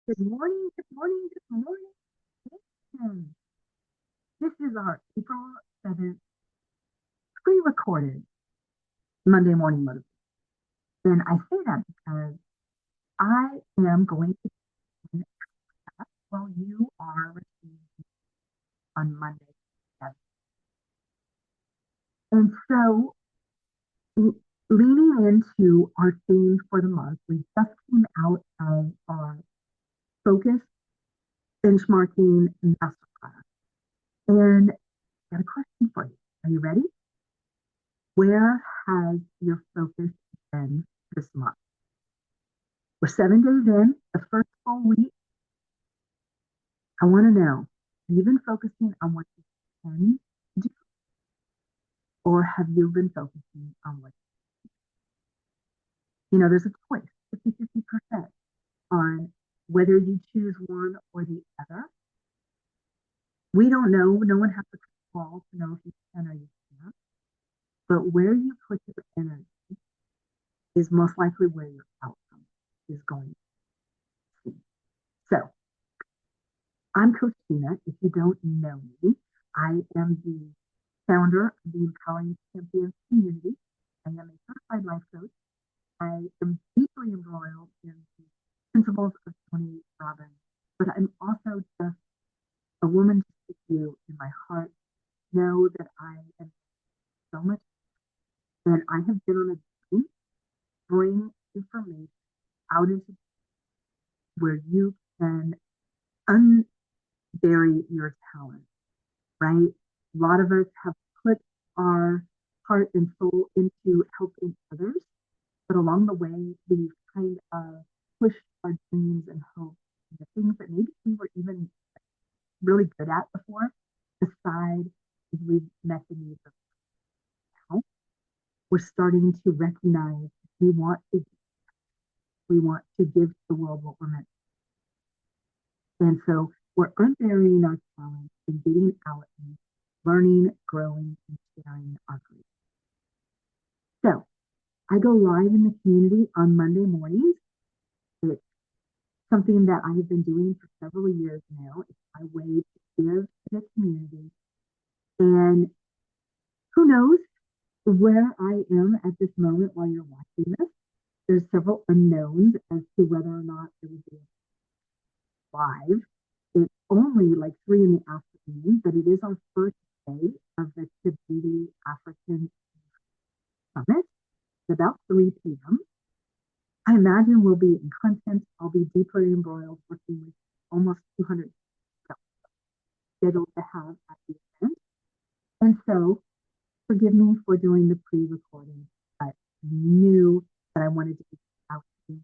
Good morning, good morning, good morning. This is our April 7th pre-recorded Monday morning motivation. And I say that because I am going to begin class while you are receiving on Monday. And so leaning into our theme for the month, we just came out of our focus benchmarking masterclass. And I got a question for you. Are you ready? Where has your focus been this month? We're 7 days in, the first full week. I want to know, have you been focusing on what you can do? Or have you been focusing on what there's a choice, 50% on whether you choose one or the other. We don't know. No one has the control to know if you can or you can't. But where you put your energy is most likely where your outcome is going to be. So I'm Coach Tina. If you don't know me, I am the founder of the Empowering Champions community. I am a certified life coach. I am deeply embroiled in the principles of Tony Robbins, but I'm also just a woman with you in my heart. Know that I am so much, and I have been on a journey to bring information out into where you can unbury your talent, right? A lot of us have put our heart and soul into helping others, but along the way, we've kind of pushed our dreams and hopes, the things that maybe we were even really good at before, aside as we've met the needs of now. We're starting to recognize we want to give to the world what we're meant to. And so we're unburying our talents and getting out and learning, growing, and sharing our grief. So I go live in the community on Monday mornings. It's something that I have been doing for several years now. It's my way to give to the community. And who knows where I am at this moment while you're watching this. There's several unknowns as to whether or not it will be live. It's only like 3 in the afternoon, but it is our first day of the Tabiti African Summit. It's about 3 p.m. I imagine we'll be in content. I'll be deeply embroiled working with almost 200 scheduled to have at the event. And so forgive me for doing the pre-recording, but knew that I wanted to be out to.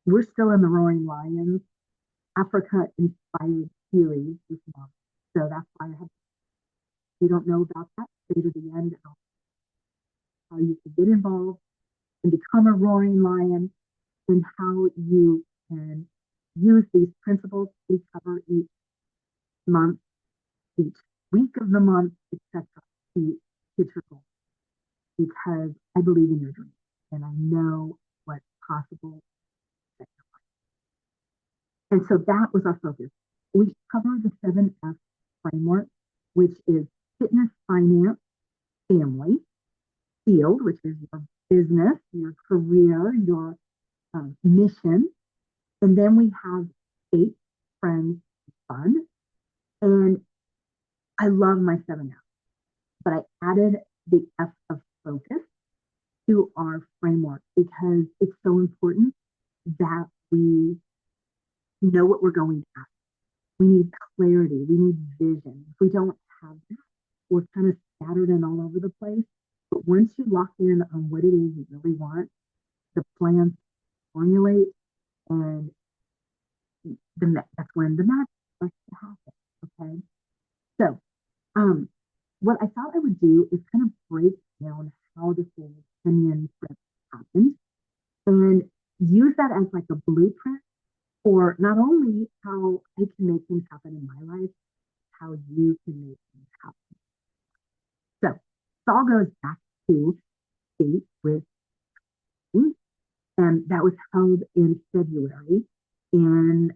We're still in the Roaring Lions Africa inspired series this month. So that's why if you don't know about that, stay to the end. How you can get involved and become a roaring lion, and how you can use these principles we cover each month, each week of the month, etc. to hit your goal. Because I believe in your dreams and I know what's possible. And so that was our focus. We covered the 7F framework, which is fitness, finance, family, field, which is your business, your career, your mission. And then we have faith, friends, fun. And I love my 7F, but I added the F of focus to our framework because it's so important that we know what we're going after. We need clarity. We need vision. If we don't have that, we're kind of scattered and all over the place. But once you lock in on what it is you really want, the plans formulate, and that's when the magic starts to happen. Okay. So, what I thought I would do is kind of break down how this whole Kenyan trip happened and use that as like a blueprint for not only how I can make things happen in my life, how you can make things happen. So it all goes back to state with me, and that was held in February. in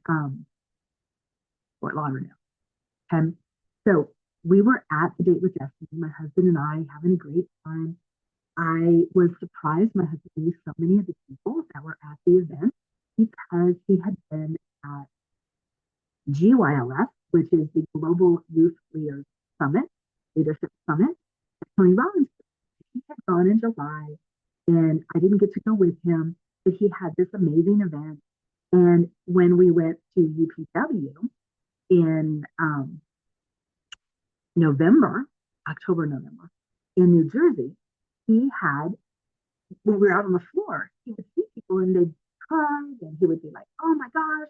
Fort Lauderdale. And so we were at the date with Destiny, my husband and I, having a great time. I was surprised my husband knew so many of the people that were at the event because he had been at GYLS, which is the Global Youth Leaders Summit, Leadership Summit, at Tony Robbins. He had gone in July, and I didn't get to go with him, but he had this amazing event. And when we went to UPW in November, October, November, in New Jersey, he had, when we were out on the floor, he would see people and they'd hug, and he would be like, oh my gosh,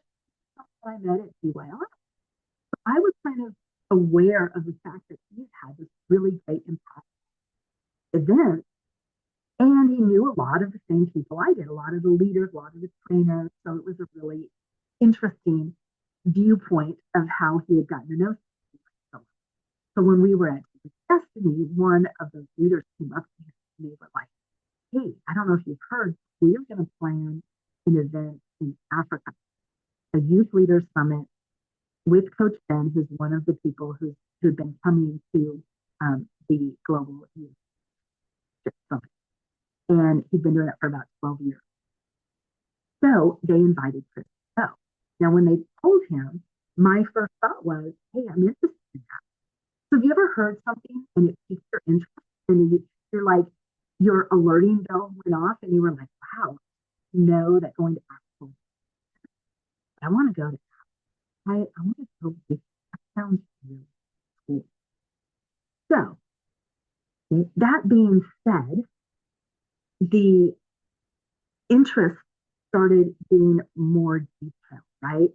I met at GYLS. So I was kind of aware of the fact that he's had this really great impact event. And he knew a lot of the same people I did, a lot of the leaders, a lot of the trainers. So it was a really interesting viewpoint of how he had gotten to know someone. So when we were at Destiny, one of those leaders came up to him and they were like, hey, I don't know if you've heard, we're going to plan an event in Africa, a youth leaders summit with Coach Ben, who's one of the people who'd been coming to the Global Youth Summit. And he'd been doing it for about 12 years. So they invited Chris to go. Now, when they told him, my first thought was, hey, I'm interested in that. So have you ever heard something and it piqued your interest and you're like, your alerting bell went off and you were like, wow, know that going to Africa, I want to go to that. I want to go to that. Sounds really cool. So that being said, the interest started being more detailed, right?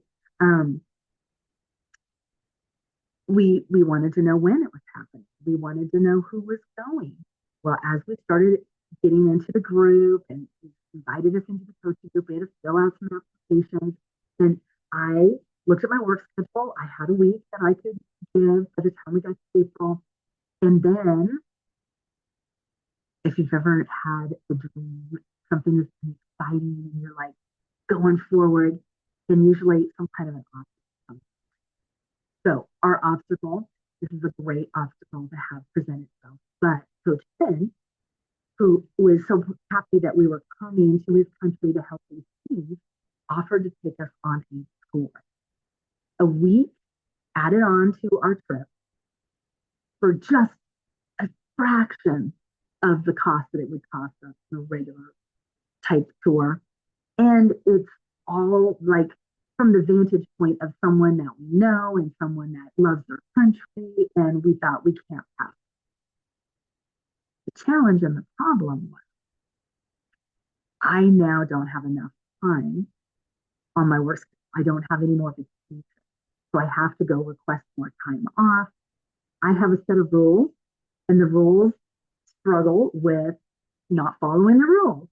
We wanted to know when it was happening. We wanted to know who was going. Well, as we started getting into the group and invited us into the coaching group, we had to fill out some applications. And I looked at my work schedule. I had a week that I could give by the time we got to April. And then, if you've ever had a dream, something that's been exciting and you're like going forward, then usually some kind of an obstacle comes. So our obstacle, this is a great obstacle to have present itself. But Coach Ben, who was so happy that we were coming to his country to help these teams, offered to take us on a tour. A week added on to our trip for just a fraction of the cost that it would cost us in a regular type tour. And it's all like from the vantage point of someone that we know and someone that loves their country. And we thought we can't pass. The challenge and the problem was I now don't have enough time on my work schedule. I don't have any more vacation. So I have to go request more time off. I have a set of rules, and the rules struggle with not following the rules.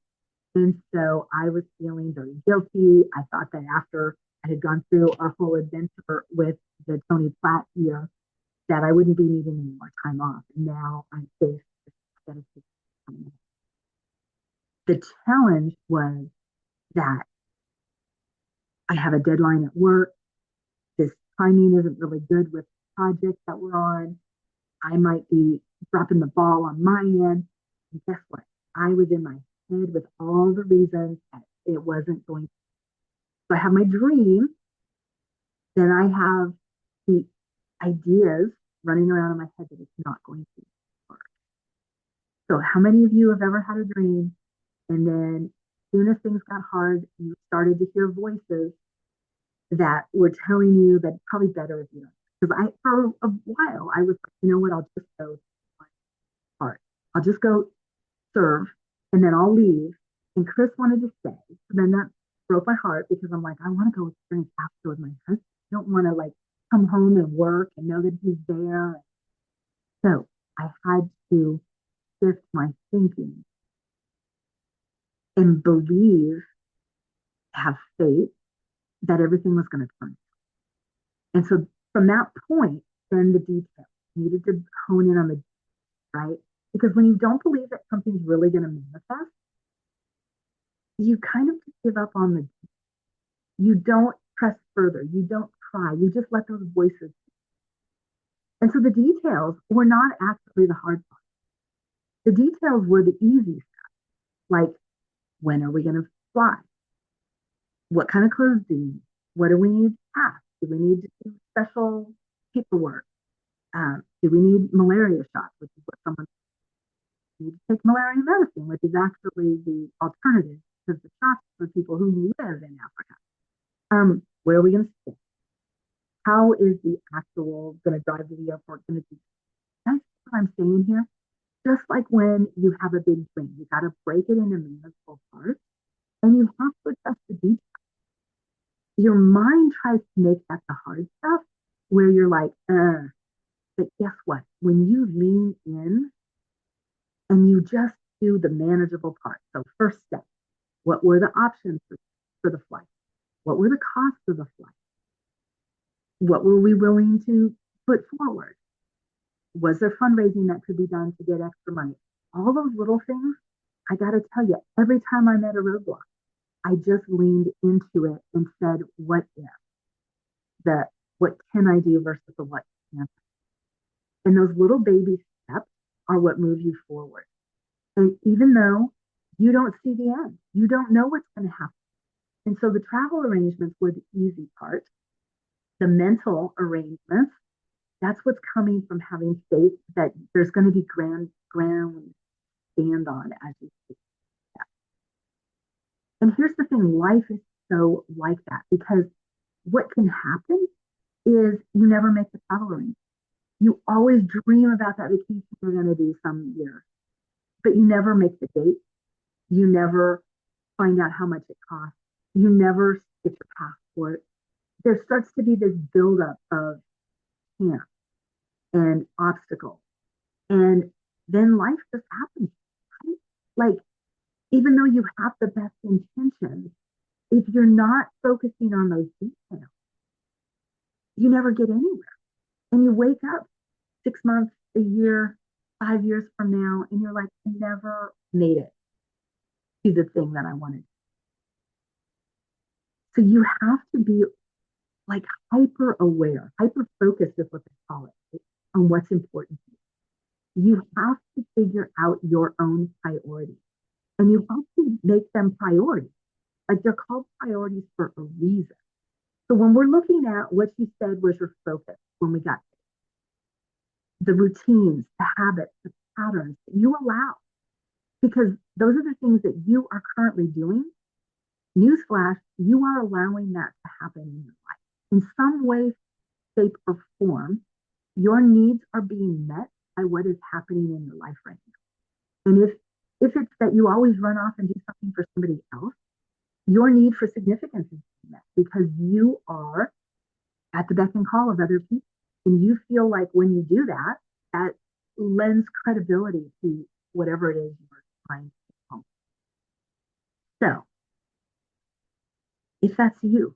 And so I was feeling very guilty. I thought that after I had gone through our whole adventure with the Tony Platt year, that I wouldn't be needing any more time off. And now I'm faced with time off. The challenge was that I have a deadline at work. This timing isn't really good with the project that we're on. I might be dropping the ball on my end. And guess what? I was in my head with all the reasons that it wasn't going to. So I have my dream. Then I have the ideas running around in my head that it's not going to work. So how many of you have ever had a dream and then as soon as things got hard, you started to hear voices that were telling you that it's probably better if you don't? Because for a while, I was like, you know what, I'll just go my part. I'll just go serve and then I'll leave. And Chris wanted to stay. So then that broke my heart because I'm like, I want to go experience Africa with my husband. I don't want to like come home and work and know that he's there. So I had to shift my thinking and believe, have faith that everything was going to turn out. And so from that point, then the details needed to hone in on the details, right? Because when you don't believe that something's really going to manifest, you kind of give up on the details. You don't further. You don't try. You just let those voices. And so the details were not actually the hard part. The details were the easy stuff, like when are we going to fly? What kind of clothes do we need? What do we need to pack? Do we need to do special paperwork? Do we need malaria shots, which is what someone needs to take malaria medicine, which is actually the alternative to the shots for people who live in Africa. Where are we going to stay? How is the actual going to drive to the airport going to do? That's what I'm saying here. Just like when you have a big dream, you got to break it into manageable parts, and you have to adjust the details. Your mind tries to make that the hard stuff, where you're like, but guess what? When you lean in and you just do the manageable part. So first step, what were the options for the flight? What were the costs of the flight? What were we willing to put forward? Was there fundraising that could be done to get extra money? All those little things, I got to tell you, every time I met a roadblock, I just leaned into it and said, what if? What can I do versus the what can't I? And those little baby steps are what move you forward. And even though you don't see the end, you don't know what's going to happen. And so the travel arrangements were the easy part. The mental arrangements, that's what's coming from having faith that there's going to be ground stand on as you see that. And here's the thing, life is so like that, because what can happen is you never make the travel arrangement. You always dream about that vacation you're going to do some year, but you never make the date. You never find out how much it costs. You never get your passport. There starts to be this buildup of camp and obstacles. And then life just happens. Right? Like, even though you have the best intentions, if you're not focusing on those details, you never get anywhere. And you wake up 6 months, a year, 5 years from now, and you're like, I never made it to the thing that I wanted. So you have to be like hyper aware, hyper focused is what they call it, right? On what's important to you. You have to figure out your own priorities, and you have to make them priorities. Like, they're called priorities for a reason. So when we're looking at what you said was your focus when we got the routines, the habits, the patterns that you allow, because those are the things that you are currently doing. Newsflash, you are allowing that to happen in your life. In some way, shape, or form, your needs are being met by what is happening in your life right now. And if it's that you always run off and do something for somebody else, your need for significance is being met because you are at the beck and call of other people. And you feel like when you do that, that lends credibility to whatever it is you're trying to accomplish. So, if that's you,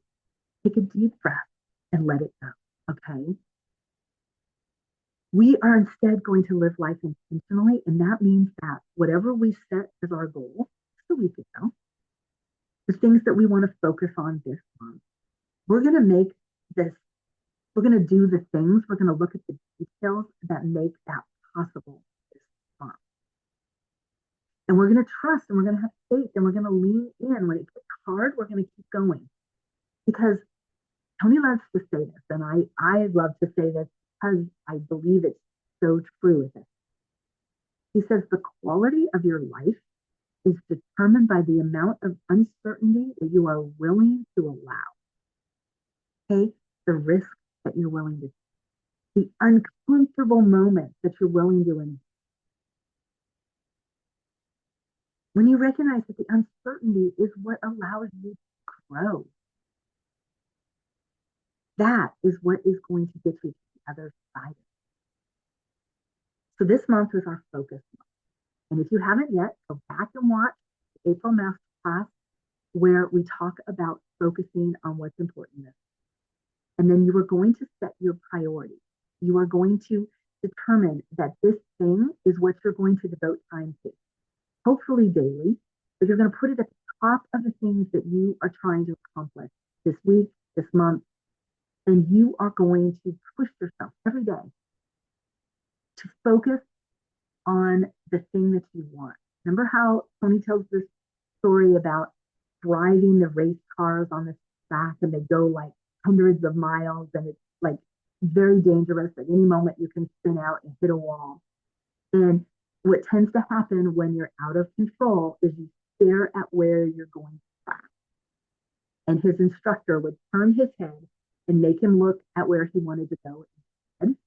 take a deep breath and let it go, okay? We are instead going to live life intentionally, and that means that whatever we set as our goal just a week ago, the things that we want to focus on this month, we're going to make this, we're going to do the things, we're going to look at the details that make that possible this month. And we're going to trust, and we're going to have faith, and we're going to lean in. When it gets hard, we're going to keep going. Because Tony loves to say this, and I love to say this because I believe it's so true with it. He says the quality of your life is determined by the amount of uncertainty that you are willing to allow. Okay? The risk that you're willing to take. The uncomfortable moments that you're willing to endure. When you recognize that the uncertainty is what allows you to grow, that is what is going to get you to the other side of it. So this month is our focus month. And if you haven't yet, go back and watch the April Masterclass where we talk about focusing on what's important. And then you are going to set your priorities. You are going to determine that this thing is what you're going to devote time to. Hopefully daily, but you're going to put it at the top of the things that you are trying to accomplish this week, this month, And you are going to push yourself every day to focus on the thing that you want. Remember how Tony tells this story about driving the race cars on the track and they go like hundreds of miles and it's like very dangerous. At any moment you can spin out and hit a wall. And what tends to happen when you're out of control is you stare at where you're going to crash. And his instructor would turn his head and make him look at where he wanted to go instead.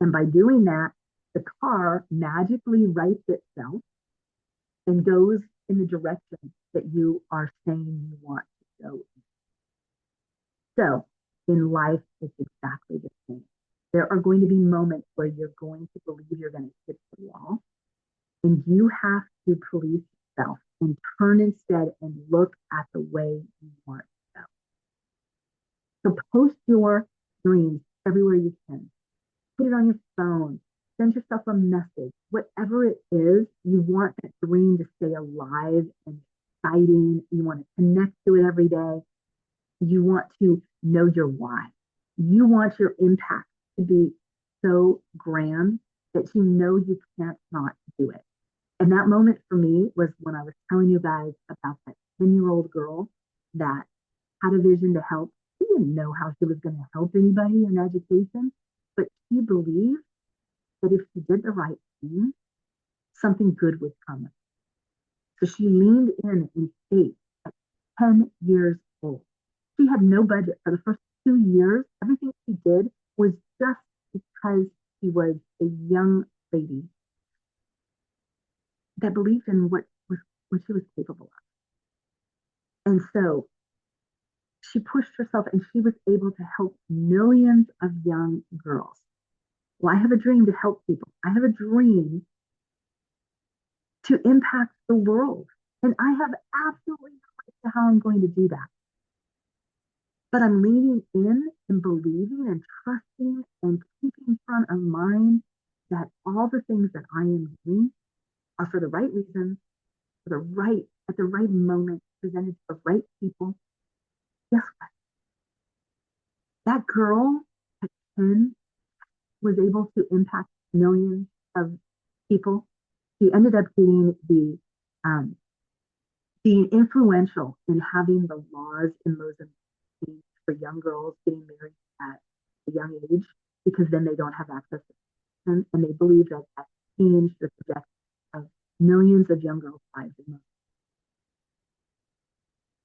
And by doing that, the car magically rights itself and goes in the direction that you are saying you want to go in. So in life, it's exactly the same. There are going to be moments where you're going to believe you're going to hit the wall, and you have to police yourself and turn instead and look at the way you want to go. So post your dreams everywhere you can. Put it on your phone. Send yourself a message. Whatever it is, you want that dream to stay alive and exciting. You want to connect to it every day. You want to know your why. You want your impact to be so grand that you know you can't not do it. And that moment for me was when I was telling you guys about that 10-year-old girl that had a vision to help. She didn't know how she was going to help anybody in education, but she believed that if she did the right thing, something good would come. So she leaned in faith at 10 years old. She had no budget for the first 2 years. Everything she did was just because she was a young lady that believed in what she was capable of. And so she pushed herself and she was able to help millions of young girls. Well, I have a dream to help people. I have a dream to impact the world. And I have absolutely no idea how I'm going to do that. But I'm leaning in and believing and trusting and keeping front of mind that all the things that I am doing are for the right reasons, at the right moment, presented to the right people. Guess what? That girl at 10 was able to impact millions of people. She ended up being influential in having the laws in Mozambique for young girls getting married at a young age, because then they don't have access to them, and they believe that that changed the trajectory of millions of young girls' lives in Mozambique.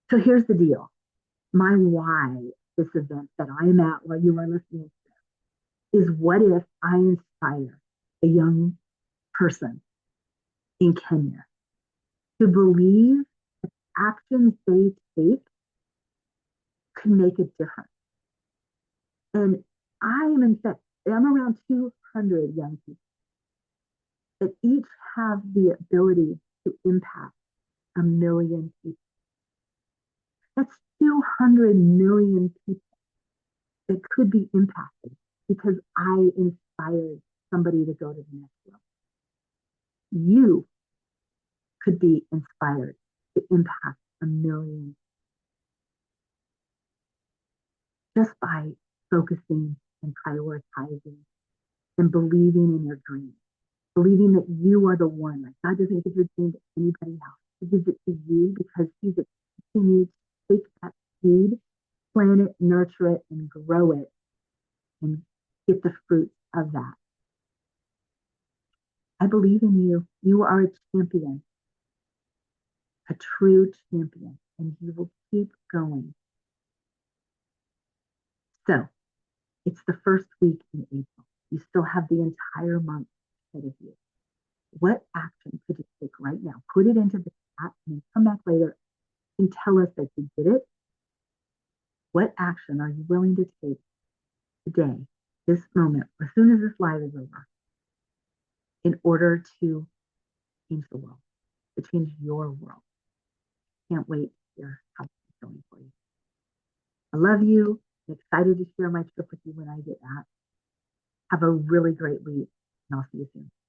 So here's the deal. My why, this event that I'm at while you are listening to, is what if I inspire a young person in Kenya to believe that actions they take can make a difference. And I'm around 200 young people that each have the ability to impact 1 million people. That's 200 million people that could be impacted because I inspired somebody to go to the next level. You could be inspired to impact 1 million just by focusing and prioritizing and believing in your dream, believing that you are the one. Like God doesn't give your dream to anybody else. He gives it to you because He's expecting you to take that seed, plant it, nurture it, and grow it, and get the fruits of that. I believe in you. You are a champion, a true champion, and you will keep going. So it's the first week in April. You still have the entire month ahead of you. What action could you take right now? Put it into the chat and come back later and tell us that you did it. What action are you willing to take today, this moment, as soon as this live is over, in order to change the world, to change your world? Can't wait to hear how it's going for you. I love you. I'm excited to share my trip with you when I get back. Have a really great week, and I'll see you soon.